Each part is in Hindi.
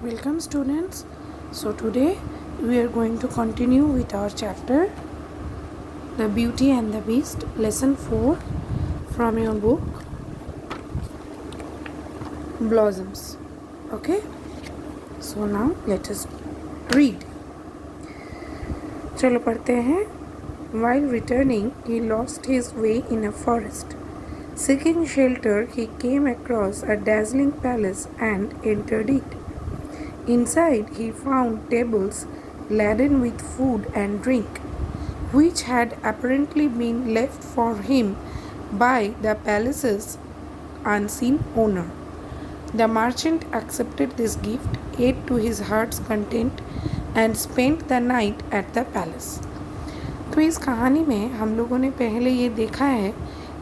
Welcome students. So today we are going to continue with our chapter The Beauty and the Beast, lesson 4 from your book Blossoms. Okay? So now let us read. चलो पढ़ते हैं. While returning, he lost his way in a forest. Seeking shelter, he came across a dazzling palace and entered it. Inside, he found tables laden with food and drink, which had apparently been left for him by the palace's unseen owner. The merchant accepted this gift, ate to his heart's content, and spent the night at the palace. तो इस कहानी में हम लोगों ने पहले ये देखा है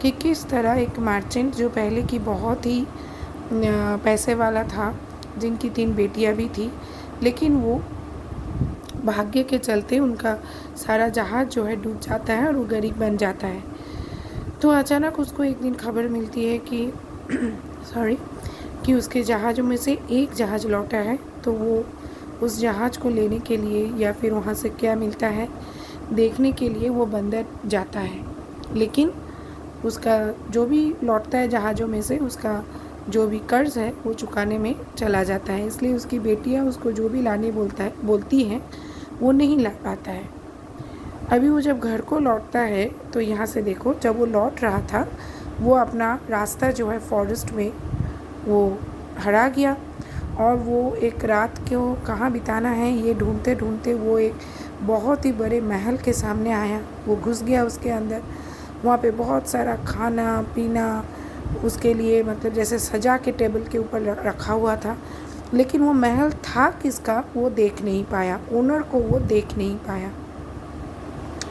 कि किस तरह एक मर्चेंट जो पहले की बहुत ही पैसे वाला था, जिनकी 3 बेटियां भी थी, लेकिन वो भाग्य के चलते उनका सारा जहाज़ जो है डूब जाता है और वो गरीब बन जाता है. तो अचानक उसको एक दिन खबर मिलती है कि उसके जहाज़ों में से एक जहाज़ लौटा है. तो वो उस जहाज़ को लेने के लिए या फिर वहाँ से क्या मिलता है देखने के लिए वो बंदर जाता है. लेकिन उसका जो भी लौटता है जहाज़ों में से, उसका जो भी कर्ज है वो चुकाने में चला जाता है. इसलिए उसकी बेटियां उसको जो भी लाने बोलती हैं वो नहीं ला पाता है. अभी वो जब घर को लौटता है तो यहाँ से देखो, जब वो लौट रहा था वो अपना रास्ता जो है फॉरेस्ट में वो हरा गया और वो एक रात को कहाँ बिताना है ये ढूंढते ढूंढते वो एक बहुत ही बड़े महल के सामने आया. वो घुस गया उसके अंदर. वहाँ पे बहुत सारा खाना पीना उसके लिए मतलब जैसे सजा के टेबल के ऊपर रखा हुआ था. लेकिन वो महल था किसका वो देख नहीं पाया, ओनर को वो देख नहीं पाया.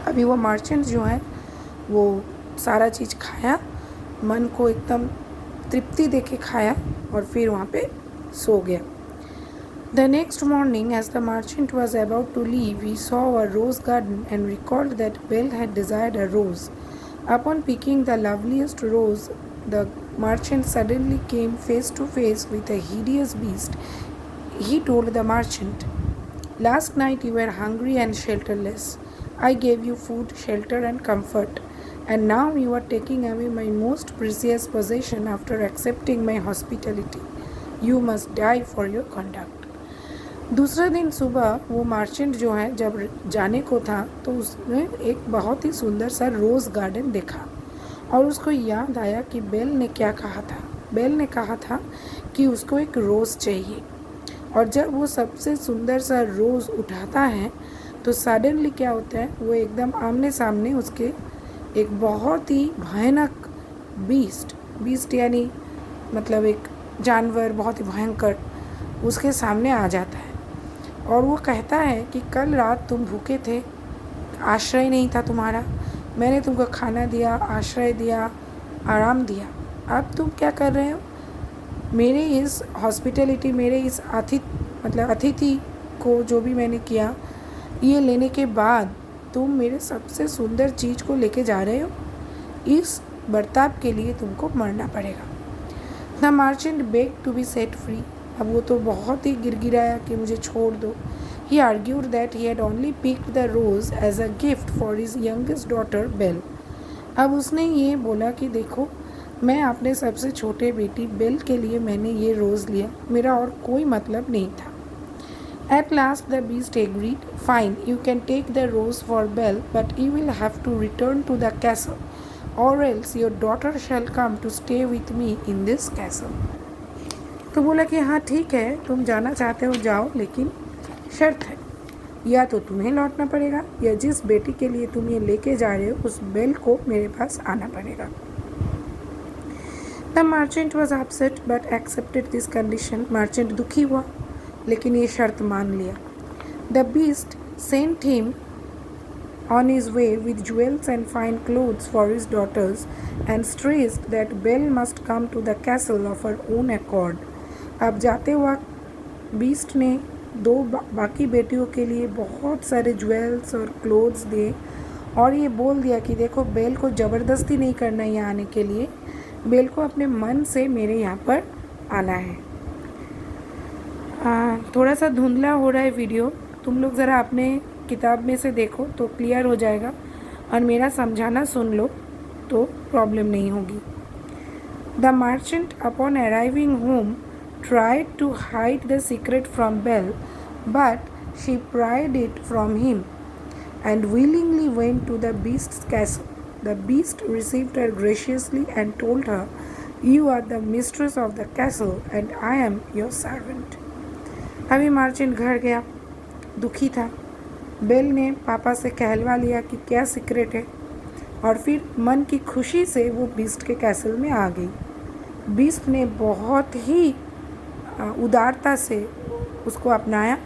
अभी वो मर्चेंट जो है वो सारा चीज़ खाया, मन को एकदम तृप्ति देके खाया और फिर वहाँ पे सो गया. The next morning, as the merchant was about to leave, he saw a rose garden and recalled that Belle had desired a rose. Upon picking the loveliest rose, the merchant suddenly came face to face with a hideous beast. He told the merchant, "Last night you were hungry and shelterless. I gave you food, shelter, and comfort, and now you are taking away my most precious possession after accepting my hospitality. You must die for your conduct." दूसरे दिन सुबह वो मर्चेंट जो है जब जाने को था तो उसने एक बहुत ही सुंदर सा रोज़ गार्डन देखा और उसको याद आया कि बेल ने क्या कहा था. बेल ने कहा था कि उसको एक रोज़ चाहिए. और जब वो सबसे सुंदर सा रोज़ उठाता है तो सडनली क्या होता है, वो एकदम आमने सामने उसके एक बहुत ही भयानक बीस्ट यानी मतलब एक जानवर बहुत ही भयंकर उसके सामने आ जाता है. और वो कहता है कि कल रात तुम भूखे थे, आश्रय नहीं था तुम्हारा, मैंने तुमको खाना दिया, आश्रय दिया, आराम दिया. अब तुम क्या कर रहे हो, मेरे इस हॉस्पिटलिटी, मेरे इस अतिथि को जो भी मैंने किया ये लेने के बाद तुम मेरे सबसे सुंदर चीज़ को लेके जा रहे हो. इस बर्ताव के लिए तुमको मरना पड़ेगा. The merchant beg to be set free. अब वो तो बहुत ही गिड़गिड़ाया कि मुझे छोड़ दो. He argued that he had only picked the rose as a gift for his youngest daughter Belle. अब उसने ये बोला कि देखो, मैं अपने सबसे छोटे बेटी बेल के लिए मैंने ये रोज़ लिया, मेरा और कोई मतलब नहीं था. At last the beast agreed. Fine, you can take the rose for Belle, but you will have to return to the castle, or else your daughter shall come to stay with me in this castle. तो बोला कि हाँ ठीक है, तुम जाना चाहते हो जाओ, लेकिन शर्त है, या तो तुम्हें लौटना पड़ेगा या जिस बेटी के लिए तुम ये लेके जा रहे हो उस बेल को मेरे पास आना पड़ेगा. The merchant was upset but accepted this condition. Merchant दुखी हुआ लेकिन ये शर्त मान लिया. The beast sent him on his way with jewels and fine clothes for his daughters and stressed that Belle must come to the castle of her own accord. अब जाते वक्त बीस्ट ने 2 बाकी बेटियों के लिए बहुत सारे ज्वेल्स और क्लोथ्स दिए और ये बोल दिया कि देखो, बेल को ज़बरदस्ती नहीं करना है यहाँ आने के लिए, बेल को अपने मन से मेरे यहाँ पर आना है. थोड़ा सा धुंधला हो रहा है वीडियो, तुम लोग ज़रा अपने किताब में से देखो तो क्लियर हो जाएगा, और मेरा समझाना सुन लो तो प्रॉब्लम नहीं होगी। The merchant upon arriving home tried to hide the secret from Belle, but she pried it from him and willingly went to the beast's castle. The beast received her graciously and told her, "You are the mistress of the castle and I am your servant." अभी मार्चेंट घर गया, दुखी था। बेल ने पापा से कहलवा लिया कि क्या सीक्रेट है, और फिर मन की खुशी से वो बीस्ट के कैसल में आ गई। बीस्ट ने बहुत ही उदारता से उसको अपनाया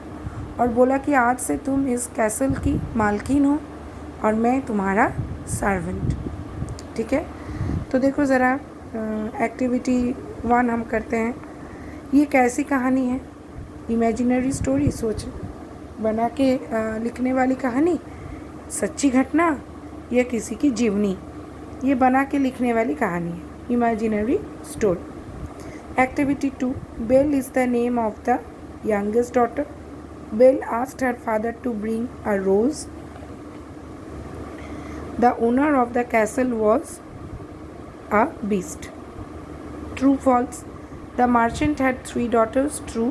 और बोला कि आज से तुम इस कैसल की मालकिन हो और मैं तुम्हारा सर्वेंट। ठीक है, तो देखो ज़रा एक्टिविटी 1 हम करते हैं। ये कैसी कहानी है? इमेजिनरी स्टोरी, सोच बना के लिखने वाली कहानी, सच्ची घटना या किसी की जीवनी, ये बना के लिखने वाली कहानी है, imaginary story. Activity 2. Belle is the name of the youngest daughter. Belle asked her father to bring a rose. The owner of the castle was a beast. True, false? The merchant had 3 daughters. True.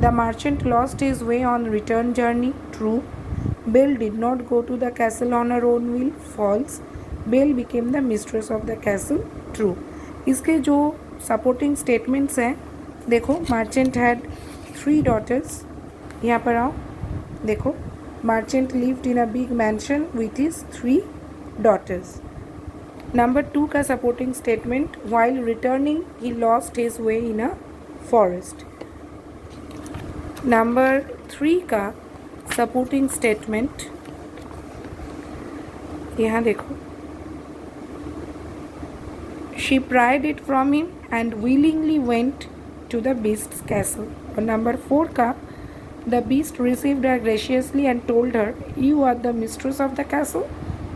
The merchant lost his way on return journey. True. Belle did not go to the castle on her own will. False. Belle became the mistress of the castle. True. इसके जो सपोर्टिंग स्टेटमेंट्स हैं, देखो, मर्चेंट हैड 3 daughters, यहाँ पर आओ, देखो, merchant lived in a big mention with his 3 daughters। Number 2 का supporting statement, while returning he lost his way in a forest. Number 3 का सपोर्टिंग स्टेटमेंट, यहाँ देखो, she pried it from him and willingly went to the beast's castle. और नंबर 4 का, the beast received her graciously and told her, "You are the mistress of the castle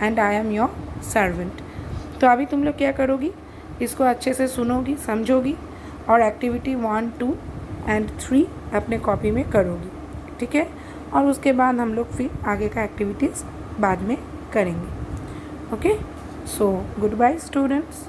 and I am your servant." तो अभी तुम लोग क्या करोगी? इसको अच्छे से सुनोगी, समझोगी और एक्टिविटी 1, 2 एंड 3 अपने कॉपी में करोगी। ठीक है, और उसके बाद हम लोग फिर आगे का एक्टिविटीज़ बाद में करेंगे। Okay, so goodbye students.